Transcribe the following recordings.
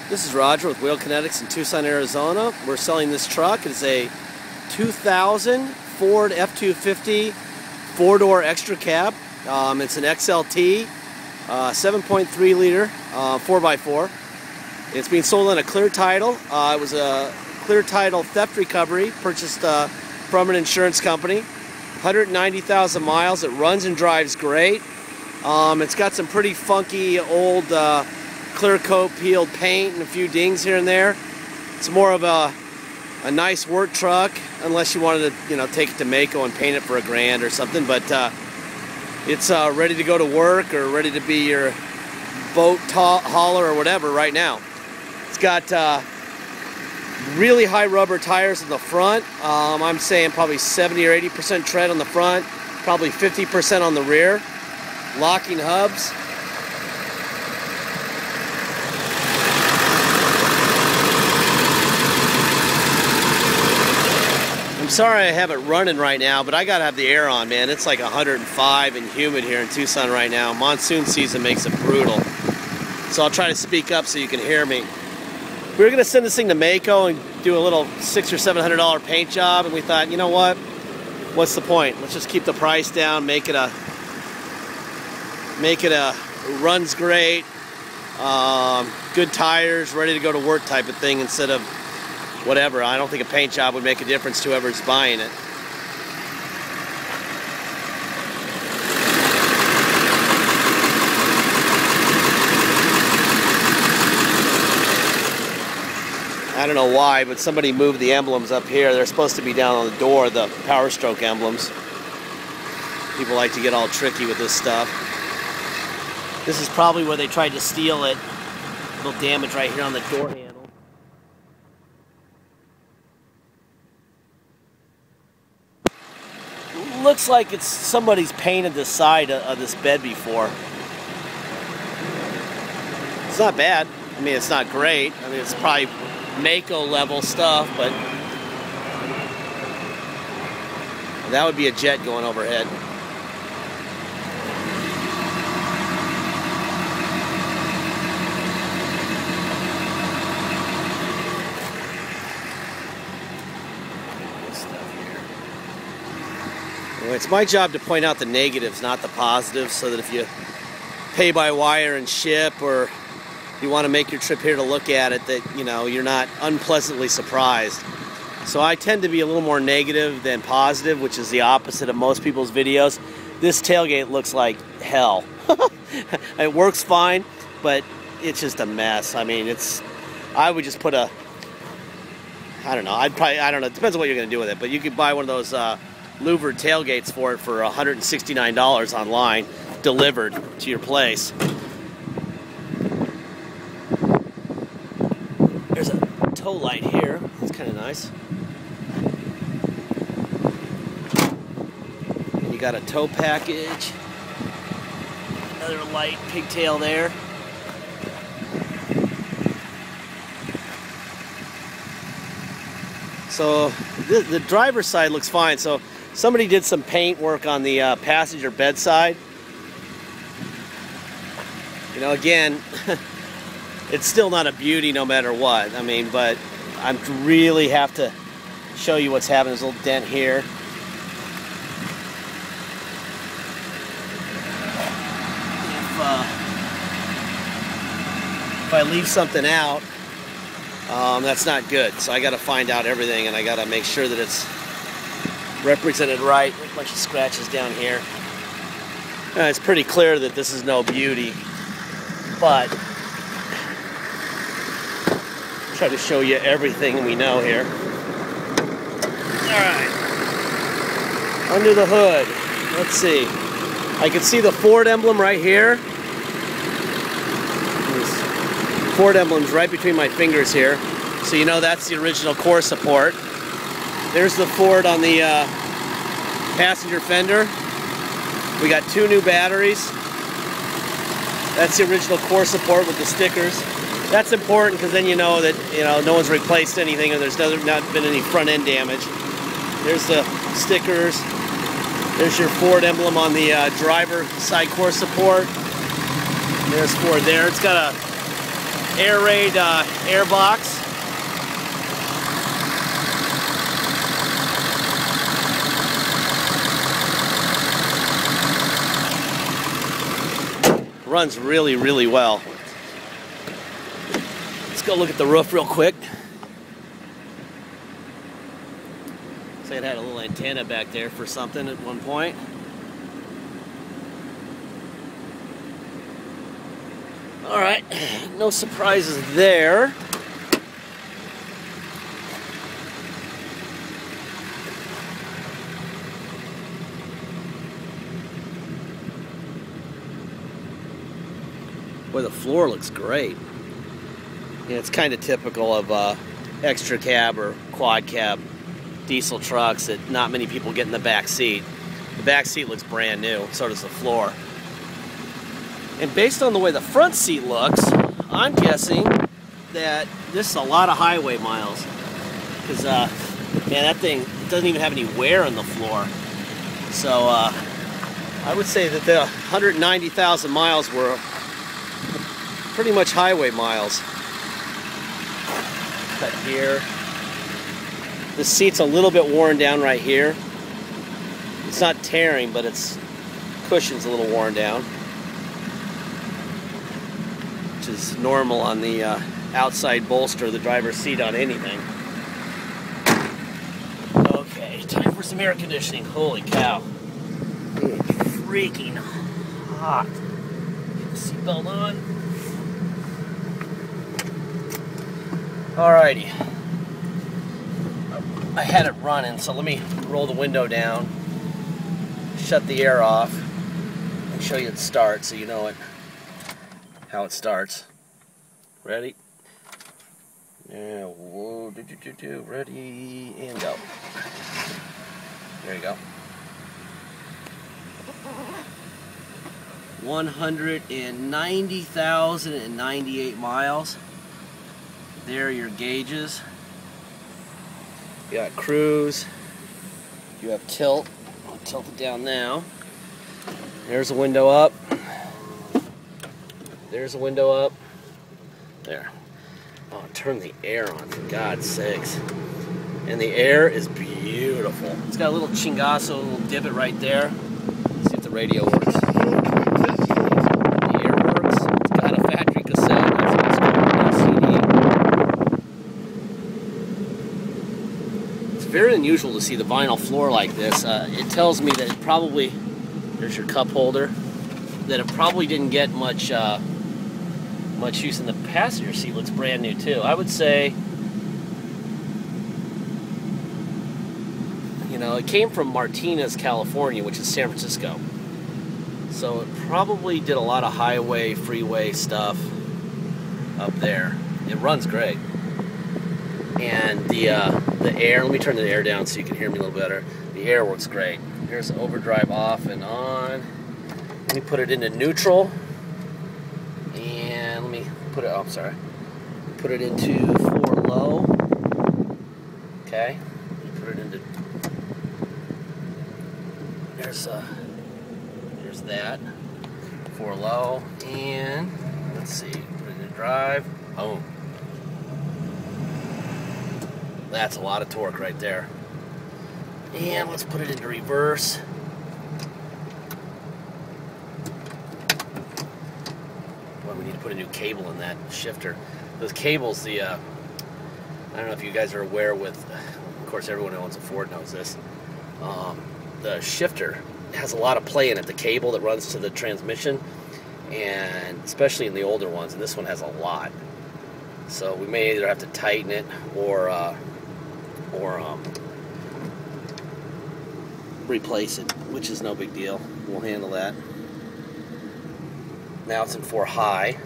This is Roger with Wheel Kinetics in Tucson, Arizona. We're selling this truck. It's a 2000 Ford F250 four-door extra cab. It's an XLT, 7.3 liter, 4x4. It's being sold on a clear title. It was a clear title theft recovery purchased from an insurance company. 190,000 miles. It runs and drives great. It's got some pretty funky old clear coat peeled paint and a few dings here and there. It's more of a nice work truck, unless you wanted to, take it to Mako and paint it for $1,000 or something. But it's ready to go to work or ready to be your boat hauler or whatever right now. It's got really high rubber tires in the front. I'm saying probably 70 or 80% tread on the front, probably 50% on the rear. Locking hubs. I'm sorry I have it running right now, but I gotta have the air on, man. It's like 105 and humid here in Tucson right now. Monsoon season makes it brutal. So I'll try to speak up so you can hear me. We were gonna send this thing to Mako and do a little $600 or $700 paint job, and we thought, you know what? What's the point? Let's just keep the price down, make it a runs great, good tires, ready to go to work type of thing instead of whatever. I don't think a paint job would make a difference to whoever's buying it. I don't know why, but somebody moved the emblems up here. They're supposed to be down on the door, the Power Stroke emblems. People like to get all tricky with this stuff. This is probably where they tried to steal it. A little damage right here on the door handle. Looks like it's somebody's painted the side of this bed before. It's not bad. I mean, it's not great. I mean, it's probably Mako level stuff, but that would be a jet going overhead. It's my job to point out the negatives, not the positives, so that if you pay by wire and ship, or you want to make your trip here to look at it, that you're not unpleasantly surprised. So I tend to be a little more negative than positive, which is the opposite of most people's videos. This tailgate looks like hell. It works fine, but it's just a mess. I mean, I would just put I don't know, it depends on what you're going to do with it, but you could buy one of those louvered tailgates for it for $169 online, delivered to your place. There's a tow light here. That's kind of nice. And you got a tow package. Another light pigtail there. So the driver's side looks fine. So somebody did some paint work on the passenger bedside. Again, it's still not a beauty no matter what. I mean, but I really have to show you what's happening. There's a little dent here. If I leave something out, that's not good. So I got to find out everything, and I got to make sure that it's represented right. A bunch of scratches down here. It's pretty clear that this is no beauty, but try to show you everything we know here. Alright. Under the hood. Let's see. I can see the Ford emblem right here. There's Ford emblems right between my fingers here. So that's the original core support. There's the Ford on the passenger fender. We got 2 new batteries. That's the original core support with the stickers. That's important because then you know that no one's replaced anything and there's not been any front end damage. There's the stickers. There's your Ford emblem on the driver side core support. There's Ford there. It's got a air raid air box. Runs really, really well. Let's go look at the roof real quick. So it had a little antenna back there for something at one point. All right, no surprises there. Boy, the floor looks great. Yeah, it's kind of typical of extra cab or quad cab diesel trucks that not many people get in the back seat. The back seat looks brand new, so does the floor. And based on the way the front seat looks, I'm guessing that this is a lot of highway miles. Because, man, that thing doesn't even have any wear on the floor. So, I would say that the 190,000 miles were pretty much highway miles. Cut here. The seat's a little bit worn down right here. It's not tearing, but its cushion's a little worn down, which is normal on the outside bolster of the driver's seat on anything. Okay, time for some air conditioning. Holy cow. It's freaking hot. Get the seatbelt on. Alrighty. I had it running, so let me roll the window down, shut the air off, and show you it starts so you know how it starts. Ready? Yeah, whoa, ready, and go. There you go. 190,098 miles. There are your gauges. You got cruise. You have tilt. I'll tilt it down now. There's a window up. There's a window up. There. Oh, turn the air on, for God's sakes. And the air is beautiful. It's got a little chingazo, a little divot right there. Let's see if the radio works. The air works. It's got a factory cassette. That's what it's called, CD. It's very unusual to see the vinyl floor like this. It tells me that it probably, there's your cup holder, that it probably didn't get much use in the passenger seat. Looks brand new too. I would say, you know, it came from Martinez, California, which is San Francisco. So it probably did a lot of highway, freeway stuff up there. It runs great. And the air, let me turn the air down so you can hear me a little better. The air works great. Here's overdrive off and on. Let me put it into neutral. And let me put it, oh, I'm sorry. Put it into 4 low. Okay. Let me put it into, there's that. 4 low. And let's see, put it into drive. Boom. That's a lot of torque right there. And let's put it into reverse. Well, we need to put a new cable in that shifter. Those cables, I don't know if you guys are aware with, of course everyone who owns a Ford knows this, the shifter has a lot of play in it, the cable that runs to the transmission, and especially in the older ones, and this one has a lot. So we may either have to tighten it or replace it, which is no big deal. We'll handle that. Now it's in 4 high.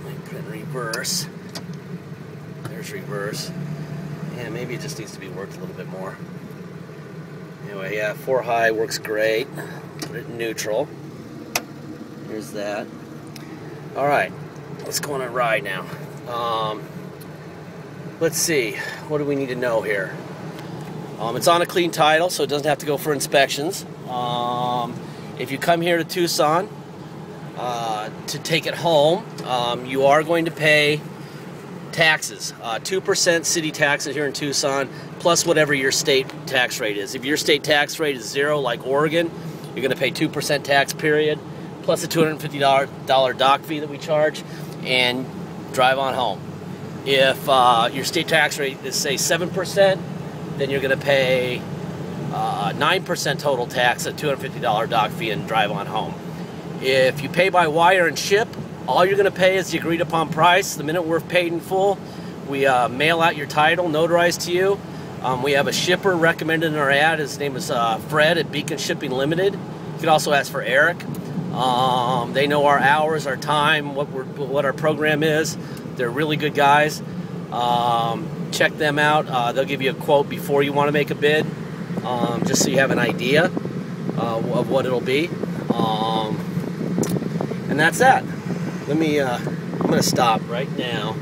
Let me put it in reverse. There's reverse. Yeah, maybe it just needs to be worked a little bit more. Anyway, yeah, 4 high works great. Put it in neutral. Here's that. Alright, let's go on a ride now. Let's see, what do we need to know here? It's on a clean title, so it doesn't have to go for inspections. If you come here to Tucson, to take it home, you are going to pay taxes, 2% city taxes here in Tucson, plus whatever your state tax rate is. If your state tax rate is 0, like Oregon, you're going to pay 2% tax period, plus a $250 dock fee that we charge, and drive on home. If your state tax rate is, say, 7%, then you're going to pay 9% total tax, a $250 dock fee, and drive on home. If you pay by wire and ship, all you're going to pay is the agreed upon price. The minute we're paid in full, we mail out your title, notarized to you. We have a shipper recommended in our ad. His name is Fred at Beacon Shipping Limited. You can also ask for Eric. They know our hours, our time, what our program is. They're really good guys. Check them out. They'll give you a quote before you want to make a bid, just so you have an idea of what it'll be. And that's that. I'm going to stop right now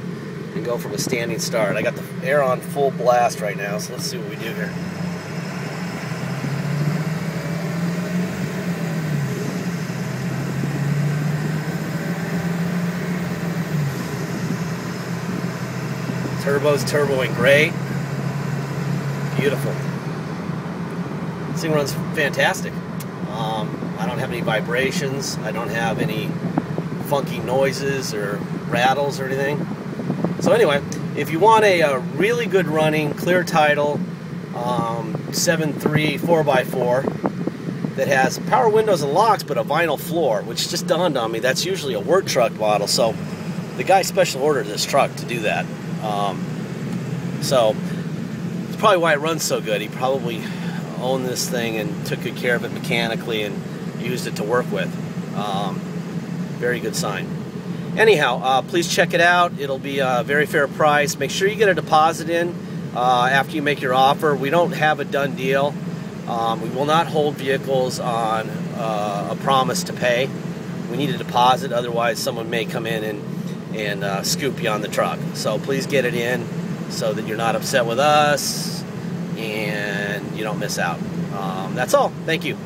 and go from a standing start. I got the air on full blast right now, so let's see what we do here. Turbo's turboing great. Beautiful. This thing runs fantastic. I don't have any vibrations. I don't have any funky noises or rattles or anything. So anyway, if you want a really good running, clear title, 7.3 4x4 that has power windows and locks but a vinyl floor, which just dawned on me, that's usually a work truck model. So the guy special ordered this truck to do that. So it's probably why it runs so good. He probably owned this thing and took good care of it mechanically and used it to work with. Very good sign. Anyhow, please check it out. It'll be a very fair price. Make sure you get a deposit in after you make your offer. We don't have a done deal. We will not hold vehicles on a promise to pay. We need a deposit, otherwise someone may come in and scoop you on the truck. So please get it in so that you're not upset with us and you don't miss out. That's all. Thank you.